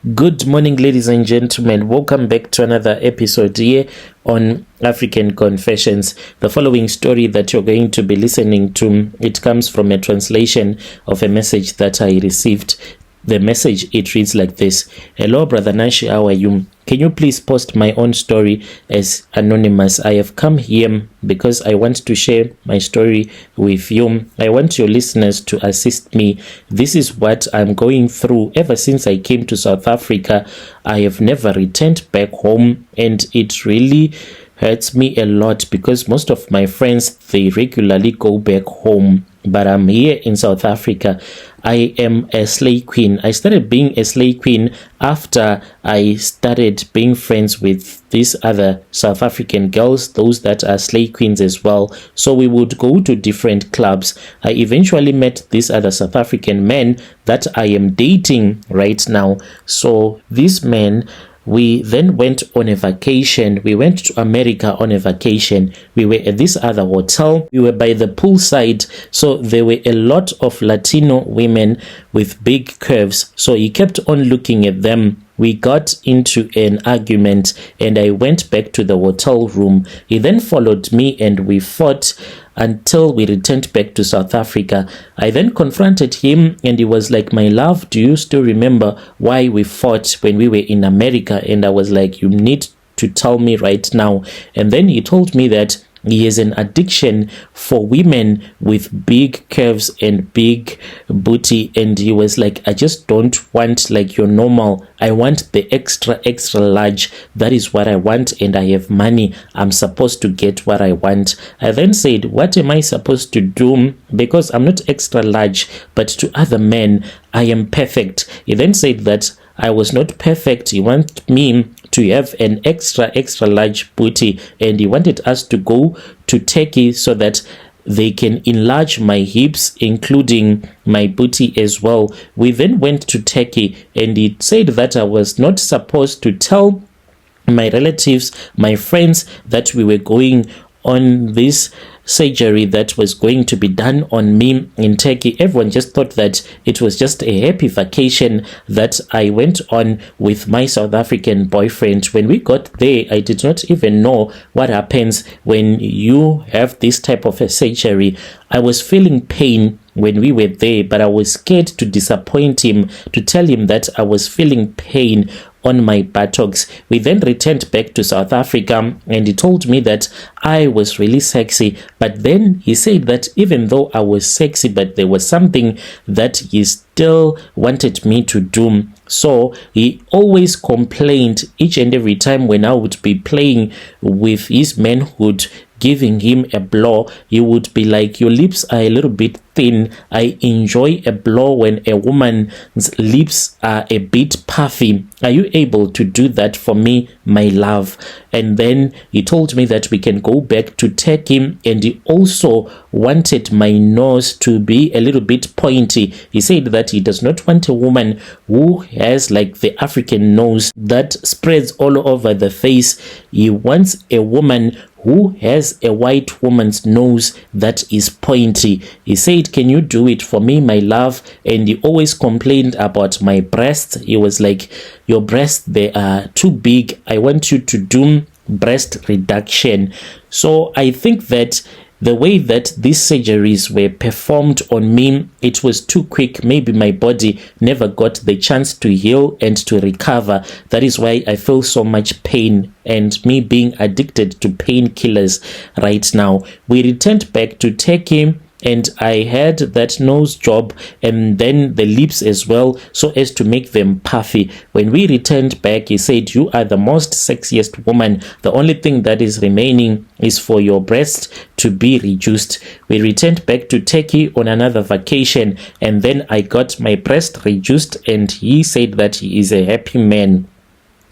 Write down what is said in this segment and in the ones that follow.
Good morning, ladies and gentlemen. Welcome back to another episode here on African Confessions. The following story that you're going to be listening to, it comes from a translation of a message that I received. The message, it reads like this. Hello, Brother Nashi, how are you? Can you please post my own story as anonymous? I have come here because I want to share my story with you. I want your listeners to assist me. This is what I'm going through. Ever since I came to South Africa, I have never returned back home, and it really hurts me a lot because most of my friends, they regularly go back home, but I'm here in South Africa. I am a slay queen. I started being a slay queen after I started being friends with these other South African girls, those that are slay queens as well. So we would go to different clubs. I eventually met these other South African men that I am dating right now. So these men, we then went on a vacation. We went to America on a vacation. We were at this other hotel. We were by the poolside. So there were a lot of Latino women with big curves. So he kept on looking at them. We got into an argument and I went back to the hotel room. He then followed me and we fought until we returned back to South Africa. I then confronted him and he was like, my love, do you still remember why we fought when we were in America? And I was like, you need to tell me right now. And then he told me that he has an addiction for women with big curves and big booty, and he was like, I just don't want like your normal. I want the extra large. That is what I want, and I have money. I'm supposed to get what I want. I then said, what am I supposed to do? Because I'm not extra large, but to other men I am perfect. He then said that I was not perfect. He wanted me to have an extra large booty, and he wanted us to go to Turkey so that they can enlarge my hips, including my booty as well. We then went to Turkey, and he said that I was not supposed to tell my relatives, my friends, that we were going on this surgery that was going to be done on me in Turkey. Everyone just thought that it was just a happy vacation that I went on with my South African boyfriend. When we got there, I did not even know what happens when you have this type of a surgery. I was feeling pain when we were there, but I was scared to disappoint him, to tell him that I was feeling pain on my buttocks. We then returned back to South Africa, and he told me that I was really sexy. But then he said that even though I was sexy, but there was something that he still wanted me to do. So he always complained each and every time when I would be playing with his manhood, giving him a blow. He would be like, your lips are a little bit thin. I enjoy a blow when a woman's lips are a bit puffy. Are you able to do that for me, my love? And then he told me that we can go back to Turkey, and he also wanted my nose to be a little bit pointy. He said that he does not want a woman who has like the African nose that spreads all over the face. He wants a woman who has a white woman's nose that is pointy. He said, can you do it for me, my love? And he always complained about my breasts. He was like, your breasts, they are too big. I want you to do breast reduction. So I think that the way that these surgeries were performed on me, it was too quick. Maybe my body never got the chance to heal and to recover. That is why I feel so much pain, and me being addicted to painkillers right now. We returned back to Turkey, and I had that nose job and then the lips as well, so as to make them puffy. When we returned back, he said, you are the most sexiest woman. The only thing that is remaining is for your breast to be reduced. We returned back to Turkey on another vacation, and then I got my breast reduced, and he said that he is a happy man.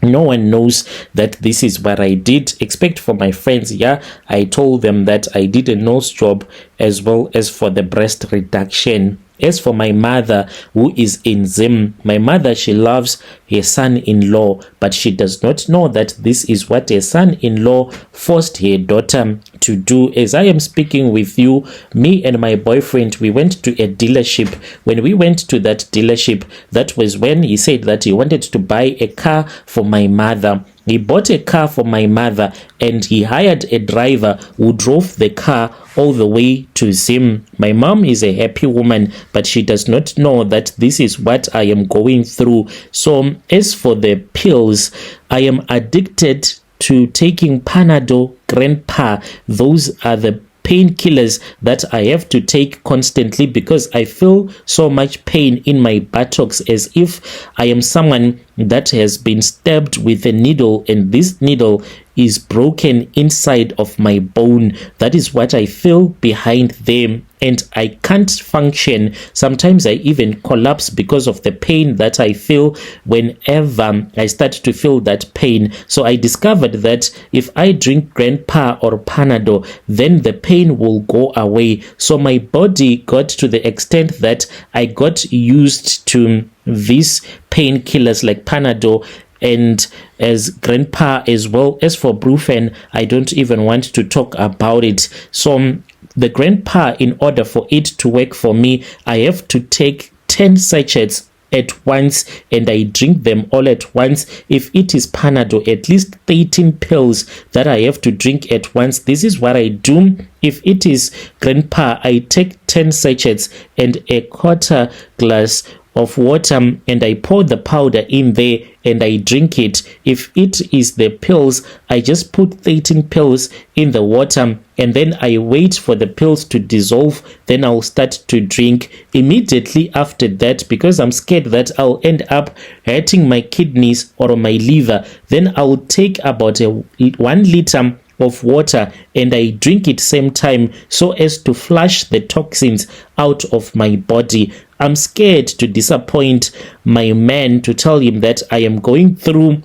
No one knows that this is what I did, except for my friends. Yeah, I told them that I did a nose job as well as for the breast reduction. As for my mother, who is in Zim, my mother, she loves her son-in-law, but she does not know that this is what her son-in-law forced her daughter to do. As I am speaking with you, me and my boyfriend, we went to a dealership. When we went to that dealership, that was when he said that he wanted to buy a car for my mother. He bought a car for my mother and he hired a driver who drove the car all the way to Zim. My mom is a happy woman, but she does not know that this is what I am going through. So as for the pills, I am addicted to taking Panadol, Grandpa. Those are the painkillers that I have to take constantly because I feel so much pain in my buttocks, as if I am someone that has been stabbed with a needle and this needle is broken inside of my bone. That is what I feel behind them, and I can't function. Sometimes I even collapse because of the pain that I feel whenever I start to feel that pain. So I discovered that if I drink Grandpa or Panadol, then the pain will go away. So my body got to the extent that I got used to these painkillers like Panadol and as Grandpa as well. As for Brufen, I don't even want to talk about it. So the Grandpa, in order for it to work for me, I have to take 10 sachets at once, and I drink them all at once. If it is Panadol, at least 13 pills that I have to drink at once. This is what I do. If it is Grandpa, I take 10 sachets and a quarter glass of water, and I pour the powder in there and I drink it. If it is the pills, I just put 13 pills in the water and then I wait for the pills to dissolve. Then I'll start to drink immediately after that, because I'm scared that I'll end up hurting my kidneys or my liver. Then I'll take about 1 liter of water and I drink it same time so as to flush the toxins out of my body. I'm scared to disappoint my man, to tell him that I am going through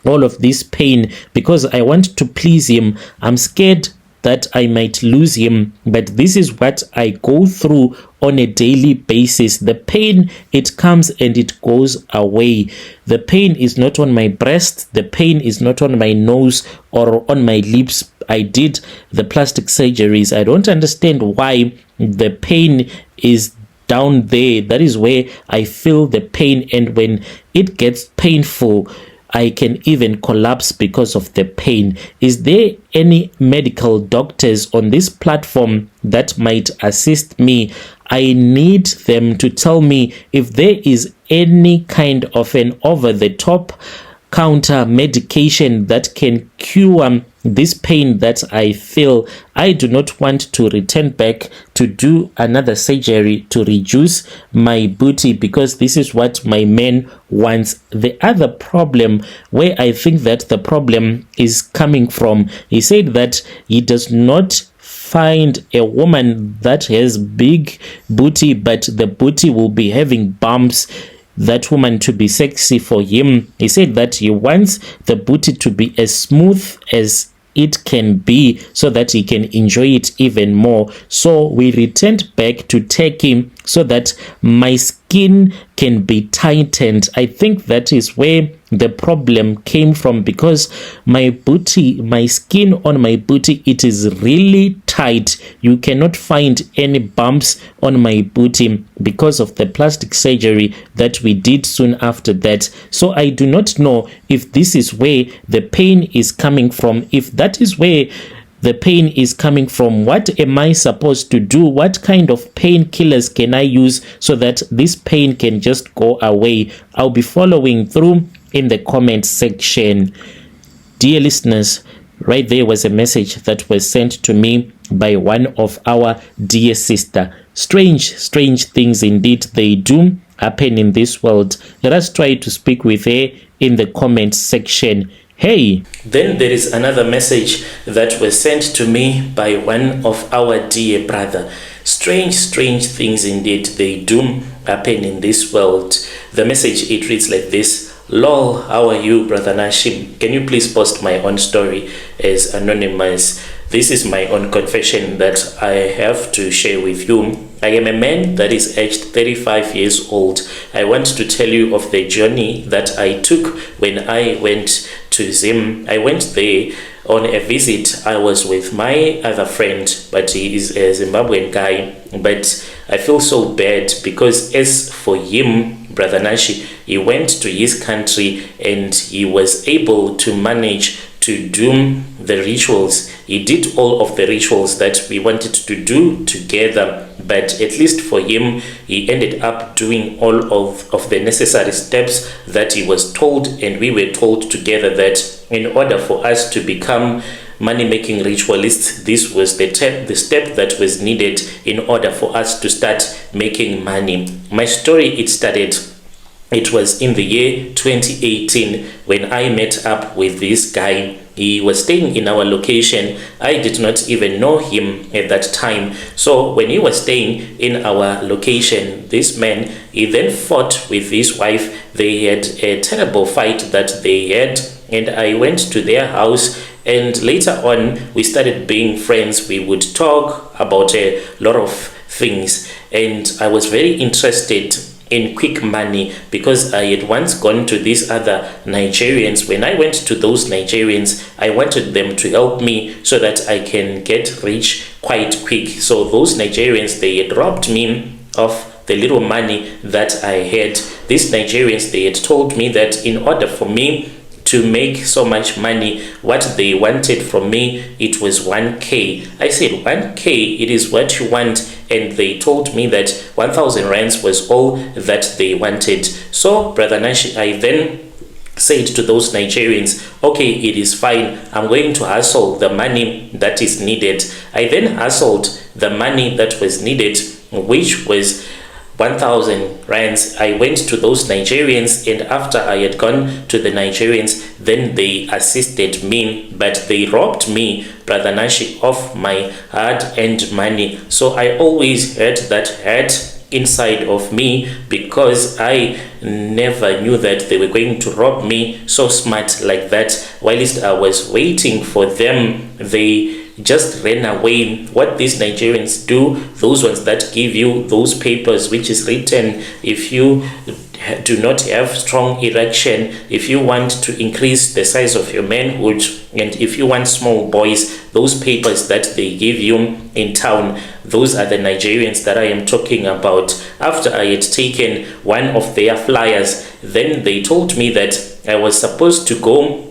all of this pain because I want to please him. I'm scared that I might lose him, but this is what I go through on a daily basis. The pain, it comes and it goes away. The pain is not on my breast, the pain is not on my nose or on my lips. I did the plastic surgeries. I don't understand why the pain is down there. That is where I feel the pain, and when it gets painful, I can even collapse because of the pain. Is there any medical doctors on this platform that might assist me? I need them to tell me if there is any kind of an over-the-top counter medication that can cure this pain that I feel. I do not want to return back to do another surgery to reduce my booty, because this is what my man wants. The other problem where I think that the problem is coming from, he said that he does not find a woman that has big booty, but the booty will be having bumps, that woman to be sexy for him. He said that he wants the booty to be as smooth as it can be so that he can enjoy it even more. So we returned back to Turkey so that my skin can be tightened. I think that is where the problem came from, because my booty, my skin on my booty, it is really tight. You cannot find any bumps on my booty because of the plastic surgery that we did soon after that. So I do not know if this is where the pain is coming from. If that is where the pain is coming from, what am I supposed to do? What kind of painkillers can I use so that this pain can just go away? I'll be following through in the comment section. Dear listeners, right there was a message that was sent to me by one of our dear sister. Strange things indeed they do happen in this world. Let us try to speak with her in the comment section. Hey, then there is another message that was sent to me by one of our dear brother. Strange things indeed they do happen in this world. The message, it reads like this. Lol, how are you, brother Nashim? Can you please post my own story as anonymous? this is my own confession that I have to share with you. I am a man that is aged 35 years old. I want to tell you of the journey that I took when I went to Zim. I went there on a visit. I was with my other friend, but he is a Zimbabwean guy. But I feel so bad because as for him, Brother Nashi, he went to his country and he was able to manage to do the rituals. He did all of the rituals that we wanted to do together, but at least for him, he ended up doing all of the necessary steps that he was told, and we were told together that in order for us to become money-making ritualists, this was the step that was needed in order for us to start making money. My story, it was in the year 2018 when I met up with this guy. He was staying in our location. I did not even know him at that time. So when he was staying in our location, this man, he then fought with his wife. They had a terrible fight that they had, and I went to their house, and later on we started being friends. We would talk about a lot of things, and I was very interested in quick money because I had once gone to these other Nigerians. When I went to those Nigerians, I wanted them to help me so that I can get rich quite quick. So those Nigerians, they had robbed me of the little money that I had. These Nigerians, they had told me that in order for me to make so much money, what they wanted from me, it was 1K. I said, 1K, it is what you want. And they told me that 1,000 rands was all that they wanted. So, Brother Nashi, I then said to those Nigerians, okay, it is fine. I'm going to hustle the money that is needed. I then hustled the money that was needed, which was 1,000 rands. I went to those Nigerians, and after I had gone to the Nigerians, then they assisted me, but they robbed me, Brother Nashi, of my hard-earned money. So I always had that hurt inside of me because I never knew that they were going to rob me so smart like that. Whilst I was waiting for them, they just ran away. What these Nigerians do, those ones that give you those papers which is written, if you do not have strong erection, if you want to increase the size of your manhood, and if you want small boys, those papers that they give you in town, those are the Nigerians that I am talking about. After I had taken one of their flyers, then they told me that I was supposed to go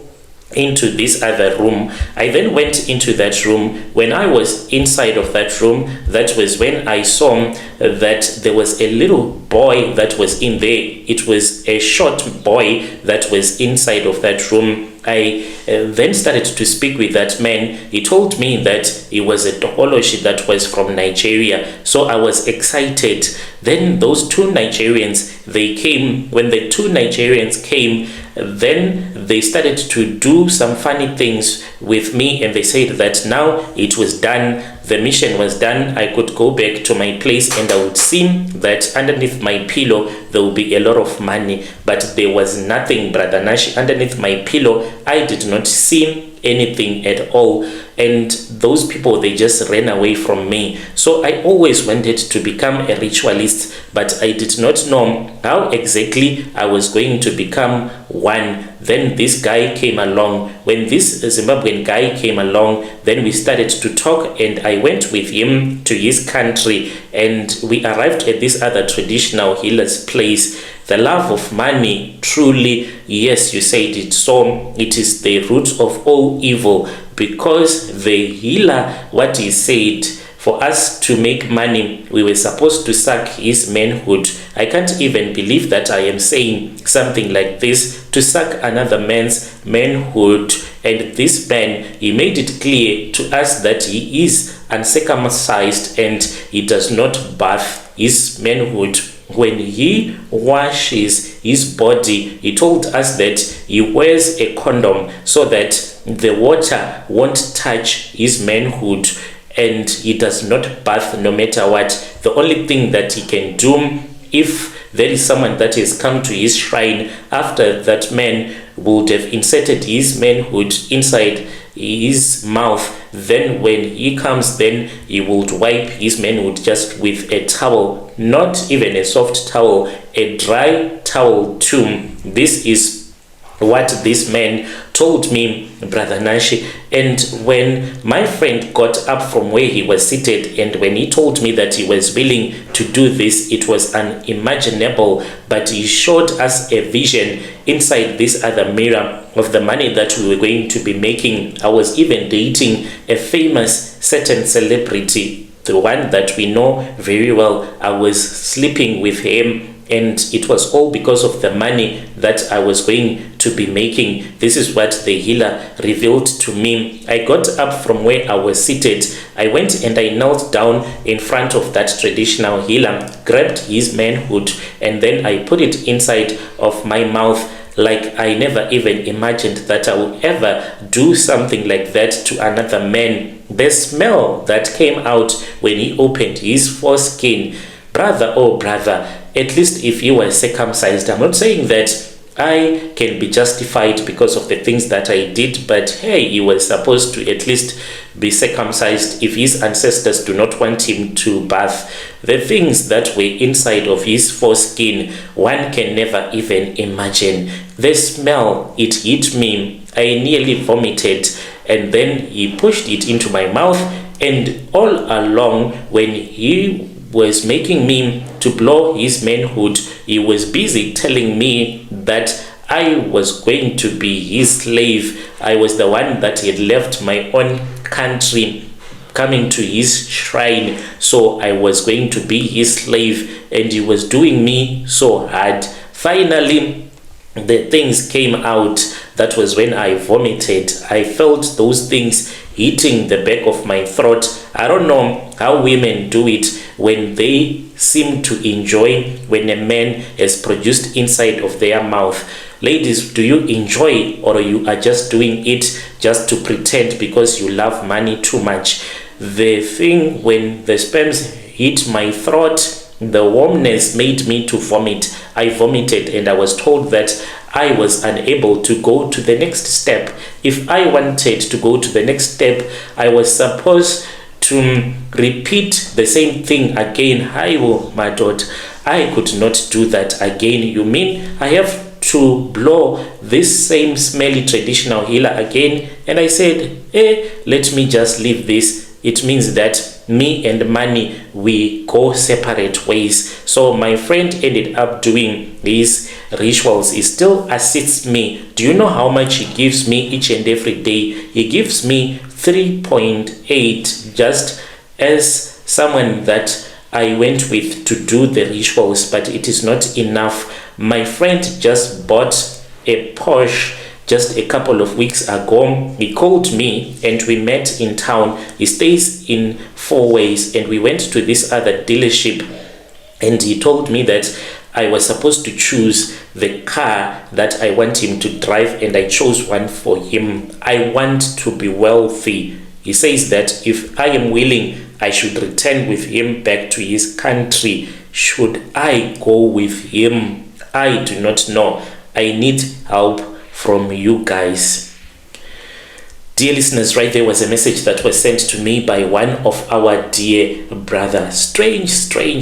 into this other room. I then went into that room. When I was inside of that room, that was when I saw that there was a little boy that was in there. It was a short boy that was inside of that room. I then started to speak with that man. He told me that he was a Toholoshi that was from Nigeria. So I was excited. Then those two Nigerians, they came. When the two Nigerians came, then they started to do some funny things with me, and they said that now it was done, the mission was done. I could go back to my place and I would see that underneath my pillow there will be a lot of money, but there was nothing, Brother Nashi. Underneath my pillow I did not see anything at all, and those people, they just ran away from me. So I always wanted to become a ritualist, but I did not know how exactly I was going to become one. Then this guy came along. When this Zimbabwean guy came along, then we started to talk, and I went with him to his country, and we arrived at this other traditional healer's place. The love of money, truly, yes, you said it. So it is the root of all evil, because the healer, what he said, for us to make money, we were supposed to suck his manhood. I can't even believe that I am saying something like this, to suck another man's manhood. And this man, he made it clear to us that he is uncircumcised and he does not bath his manhood. When he washes his body, he told us that he wears a condom so that the water won't touch his manhood, and he does not bath no matter what. The only thing that he can do if there is someone that has come to his shrine after that man would have inserted his manhood inside his mouth, then when he comes, then he would wipe his manhood just with a towel, not even a soft towel, a dry towel too. This is what this man told me, Brother Nashi. And when my friend got up from where he was seated, and when he told me that he was willing to do this, it was unimaginable, but he showed us a vision inside this other mirror of the money that we were going to be making. I was even dating a famous certain celebrity, the one that we know very well. I was sleeping with him, and it was all because of the money that I was going to be making. This is what the healer revealed to me. I got up from where I was seated. I went and I knelt down in front of that traditional healer, grabbed his manhood, and then I put it inside of my mouth, like I never even imagined that I would ever do something like that to another man. The smell that came out when he opened his foreskin, brother, oh brother, at least if you were circumcised. I'm not saying that I can be justified because of the things that I did, but hey, he was supposed to at least be circumcised if his ancestors do not want him to bath. The things that were inside of his foreskin, one can never even imagine. The smell, it hit me. I nearly vomited, and then he pushed it into my mouth, and all along when he was making me to blow his manhood, he was busy telling me that I was going to be his slave. I was the one that had left my own country coming to his shrine, so I was going to be his slave, and he was doing me so hard. Finally, the things came out. That was when I vomited. I felt those things hitting the back of my throat. I don't know how women do it when they seem to enjoy when a man has produced inside of their mouth. Ladies, do you enjoy, or you are just doing it just to pretend because you love money too much? The thing when the sperms hit my throat, the warmness made me to vomit. I vomited, and I was told that I was unable to go to the next step. If I wanted to go to the next step, I was supposed to repeat the same thing again. My daughter, I could not do that again. You mean I have to blow this same smelly traditional healer again? And I said, let me just leave this. It means that me and money, we go separate ways. So my friend ended up doing these rituals. He still assists me. Do you know how much he gives me each and every day? He gives me 3.8 just as someone that I went with to do the rituals, but it is not enough. My friend just bought a Porsche just a couple of weeks ago. He called me and we met in town. He stays in Four Ways, and we went to this other dealership, and he told me that I was supposed to choose the car that I want him to drive, and I chose one for him. I want to be wealthy. He says that if I am willing, I should return with him back to his country. Should I go with him? I do not know. I need help from you guys. Dear listeners, right there was a message that was sent to me by one of our dear brothers. Strange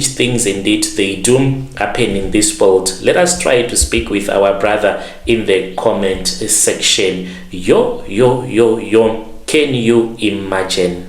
things indeed they do happen in this world. Let us try to speak with our brother in the comment section. Yo, can you imagine?